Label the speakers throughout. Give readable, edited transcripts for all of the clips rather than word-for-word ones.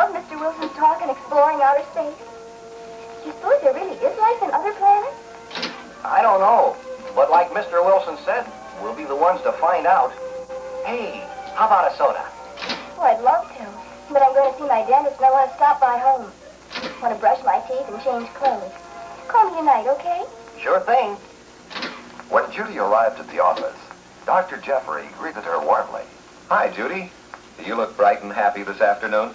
Speaker 1: love Mr. Wilson's talk and exploring outer space. Do you suppose there really is life in other planets?
Speaker 2: I don't know. But like Mr. Wilson said, we'll be the ones to find out. Hey, how about a soda?
Speaker 1: Oh, I'd love to. But I'm going to see my dentist and I want to stop by home. I want to brush my teeth and change clothes. Call me tonight, okay?
Speaker 2: Sure thing.
Speaker 3: When Judy arrived at the office, Dr. Jeffrey greeted her warmly.
Speaker 4: Hi, Judy. You look bright and happy this afternoon.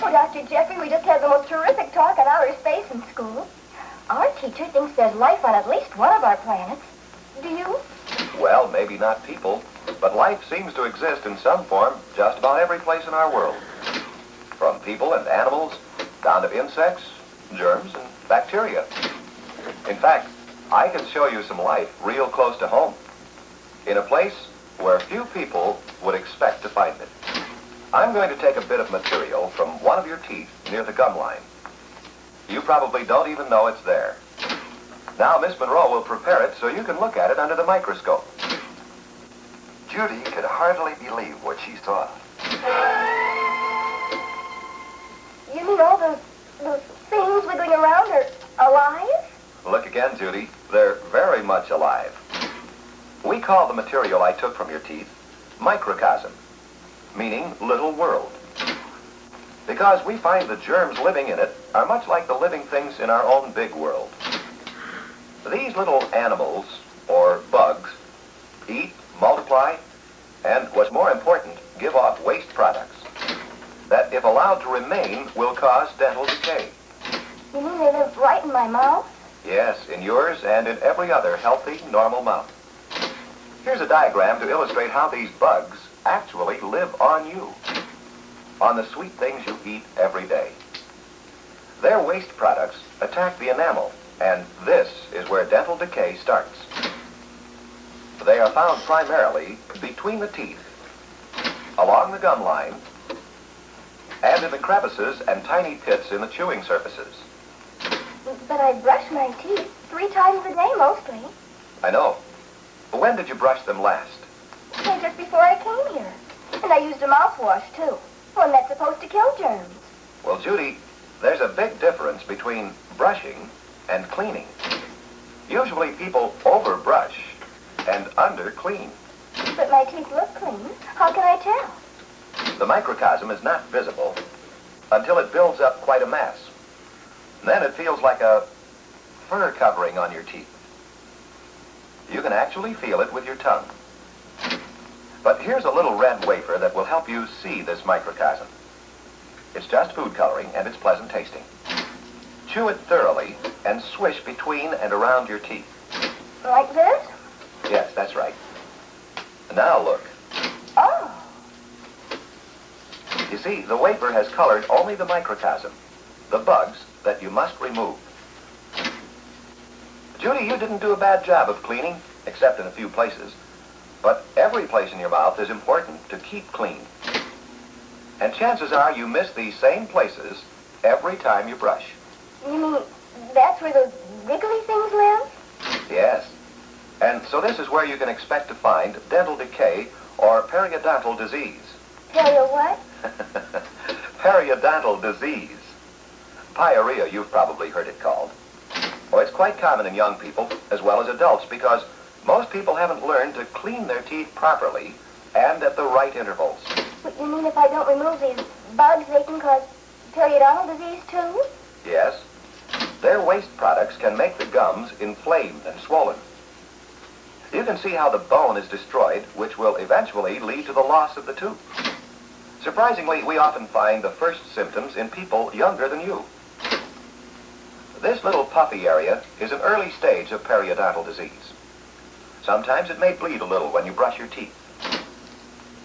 Speaker 1: Oh, Dr. Jeffrey, we just had the most terrific talk on outer space in school. Our teacher thinks there's life on at least one of our planets. Do you?
Speaker 4: Well, maybe not people, but life seems to exist in some form just about every place in our world. From people and animals, down to insects, germs, and bacteria. In fact, I can show you some life real close to home, in a place where few people would expect to find it. I'm going to take a bit of material from one of your teeth near the gum line. You probably don't even know it's there. Now, Miss Monroe will prepare it so you can look at it under the microscope.
Speaker 3: Judy could hardly believe what she saw.
Speaker 1: You mean all those things wiggling around are alive?
Speaker 4: Look again, Judy. They're very much alive. We call the material I took from your teeth microcosm, meaning little world. Because we find the germs living in it are much like the living things in our own big world. These little animals, or bugs, eat, multiply, and what's more important, give off waste products that, if allowed to remain, will cause dental decay.
Speaker 1: You mean they live right in my mouth?
Speaker 4: Yes, in yours and in every other healthy, normal mouth. Here's a diagram to illustrate how these bugs actually live on you, on the sweet things you eat every day. Their waste products attack the enamel, and this is where dental decay starts. They are found primarily between the teeth, along the gum line, and in the crevices and tiny pits in the chewing surfaces.
Speaker 1: But I brush my teeth 3 times a day mostly.
Speaker 4: I know. When did you brush them last?
Speaker 1: Okay, just before I came here. And I used a mouthwash, too. One that's supposed to kill germs.
Speaker 4: Well, Judy, there's a big difference between brushing and cleaning. Usually people overbrush and under-clean.
Speaker 1: But my teeth look clean. How can I tell?
Speaker 4: The microcosm is not visible until it builds up quite a mass. Then it feels like a fur covering on your teeth. You can actually feel it with your tongue. But here's a little red wafer that will help you see this microcosm. It's just food coloring, and it's pleasant tasting. Chew it thoroughly and swish between and around your teeth.
Speaker 1: Like this?
Speaker 4: Yes, that's right. Now look.
Speaker 1: Oh.
Speaker 4: You see, the wafer has colored only the microcosm, the bugs that you must remove. Judy, you didn't do a bad job of cleaning, except in a few places. But every place in your mouth is important to keep clean. And chances are you miss these same places every time you brush.
Speaker 1: You mean that's where those wriggly things live?
Speaker 4: Yes. And so this is where you can expect to find dental decay or periodontal disease.
Speaker 1: Perio what?
Speaker 4: Periodontal disease. Pyorrhea, you've probably heard it called. Oh, it's quite common in young people as well as adults because most people haven't learned to clean their teeth properly and at the right intervals.
Speaker 1: But you mean if I don't remove these bugs, they can cause periodontal disease too?
Speaker 4: Yes. Their waste products can make the gums inflamed and swollen. You can see how the bone is destroyed, which will eventually lead to the loss of the tooth. Surprisingly, we often find the first symptoms in people younger than you. This little puffy area is an early stage of periodontal disease. Sometimes it may bleed a little when you brush your teeth.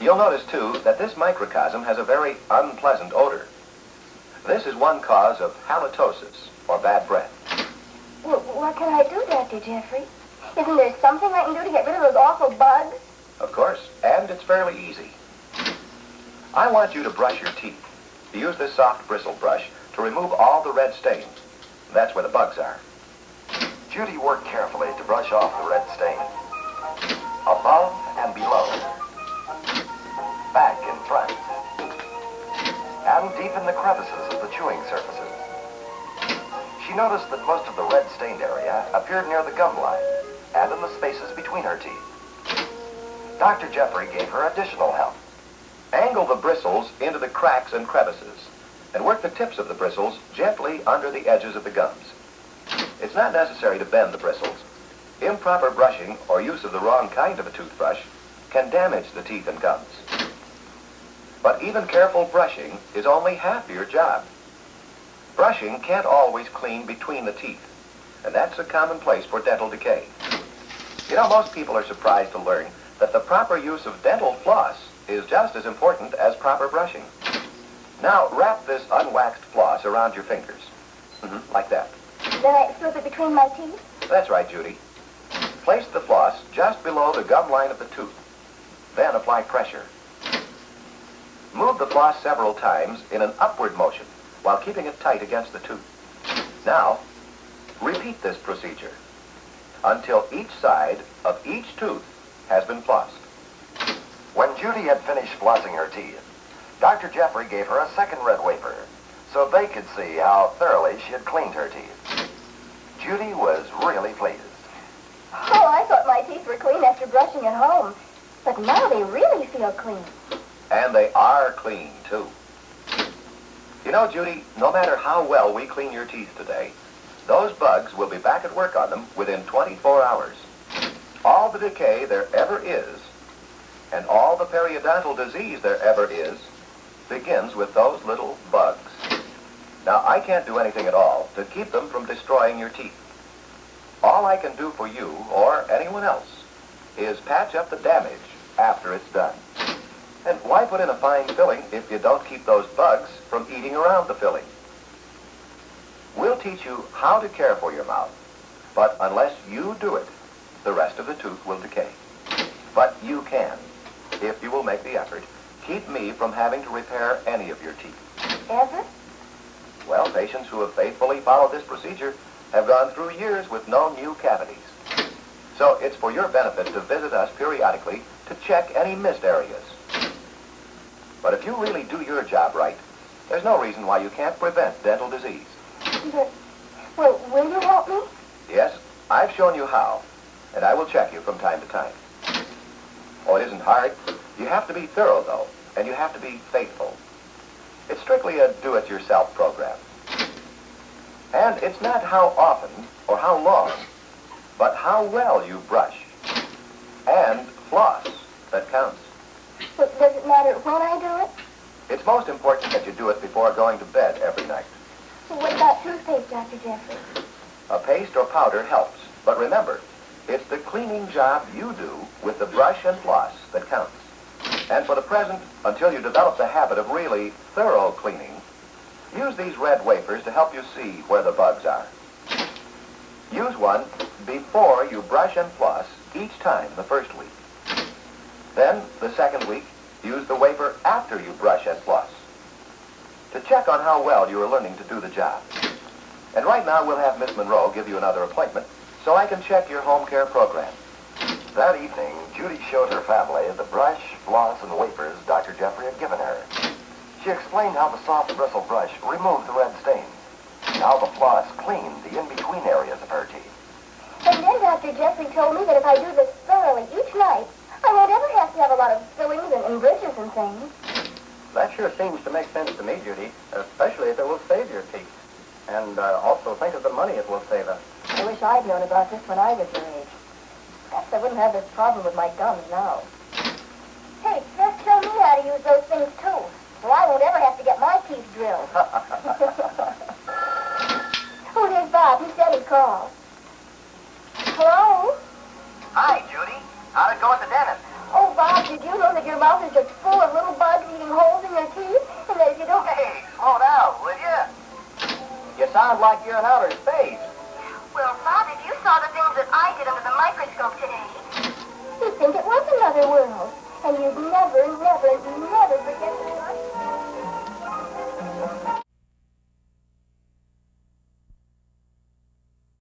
Speaker 4: You'll notice, too, that this microcosm has a very unpleasant odor. This is one cause of halitosis, or bad breath.
Speaker 1: Well, what can I do, Dr. Jeffrey? Isn't there something I can do to get rid of those awful bugs?
Speaker 4: Of course, and it's fairly easy. I want you to brush your teeth. Use this soft bristle brush to remove all the red stains. That's where the bugs are.
Speaker 3: Judy worked carefully to brush off the red stain. Above and below. Back and front. And dug deep in the crevices of the chewing surfaces. She noticed that most of the red-stained area appeared near the gum line and in the spaces between her teeth. Dr. Jeffrey gave her additional help.
Speaker 4: Angle the bristles into the cracks and crevices and work the tips of the bristles gently under the edges of the gums. It's not necessary to bend the bristles. Improper brushing or use of the wrong kind of a toothbrush can damage the teeth and gums. But even careful brushing is only half your job. Brushing can't always clean between the teeth, and that's a common place for dental decay. You know, most people are surprised to learn that the proper use of dental floss is just as important as proper brushing. Now, wrap this unwaxed floss around your fingers. Like that.
Speaker 1: Then I slip it between my teeth?
Speaker 4: That's right, Judy. Place the floss just below the gum line of the tooth. Then apply pressure. Move the floss several times in an upward motion while keeping it tight against the tooth. Now, repeat this procedure until each side of each tooth has been flossed.
Speaker 3: When Judy had finished flossing her teeth, Dr. Jeffrey gave her a second red wafer so they could see how thoroughly she had cleaned her teeth. Judy was really pleased.
Speaker 1: Oh, I thought my teeth were clean after brushing at home. But now they really feel clean.
Speaker 4: And they are clean, too. You know, Judy, no matter how well we clean your teeth today, those bugs will be back at work on them within 24 hours. All the decay there ever is, and all the periodontal disease there ever is, begins with those little bugs. Now, I can't do anything at all to keep them from destroying your teeth. All I can do for you, or anyone else, is patch up the damage after it's done. And why put in a fine filling if you don't keep those bugs from eating around the filling? We'll teach you how to care for your mouth, but unless you do it, the rest of the tooth will decay. But you can, if you will make the effort, keep me from having to repair any of your teeth.
Speaker 1: Ever?
Speaker 4: Well, patients who have faithfully followed this procedure have gone through years with no new cavities. So it's for your benefit to visit us periodically to check any missed areas. But if you really do your job right, there's no reason why you can't prevent dental disease.
Speaker 1: But, well, will you help me?
Speaker 4: Yes, I've shown you how, and I will check you from time to time. Oh, it isn't hard. You have to be thorough, though, and you have to be faithful. It's strictly a do-it-yourself program. And it's not how often or how long, but how well you brush and floss that counts.
Speaker 1: But does it matter when I do it?
Speaker 4: It's most important that you do it before going to bed every night.
Speaker 1: Well, what about toothpaste, Dr. Jeffrey?
Speaker 4: A paste or powder helps, but remember, it's the cleaning job you do with the brush and floss that counts. And for the present, until you develop the habit of really thorough cleaning, use these red wafers to help you see where the bugs are. Use one before you brush and floss each time the first week. Then, the second week, use the wafer after you brush and floss to check on how well you are learning to do the job. And right now, we'll have Miss Monroe give you another appointment so I can check your home care program.
Speaker 3: That evening, Judy showed her family the brush, floss, and wafers Dr. Jeffrey had given her. She explained how the soft bristle brush removed the red stains, and how the floss cleaned the in-between areas of her teeth.
Speaker 1: And then Dr. Jeffrey told me that if I do this thoroughly each night, I won't ever have to have a lot of fillings and bridges and things.
Speaker 5: That sure seems to make sense to me, Judy, especially if it will save your teeth. And also think of the money it will save us.
Speaker 1: I wish I'd known about this when I was your age. Perhaps I wouldn't have this problem with my gums now. Hey, just show me how to use those things, too, so I won't ever have to get my teeth drilled. Oh, there's Bob. He said he'd call. Hello?
Speaker 2: Hi, Judy. How'd it go at the dentist?
Speaker 1: Oh, Bob, did you know that your mouth is just full of little bugs eating holes in your teeth? And that if you don't...
Speaker 2: Hey, slow down, will you?
Speaker 5: You sound like you're in outer space.
Speaker 1: Well, Bob, if you saw the things that I did under the microscope today... You'd think it was another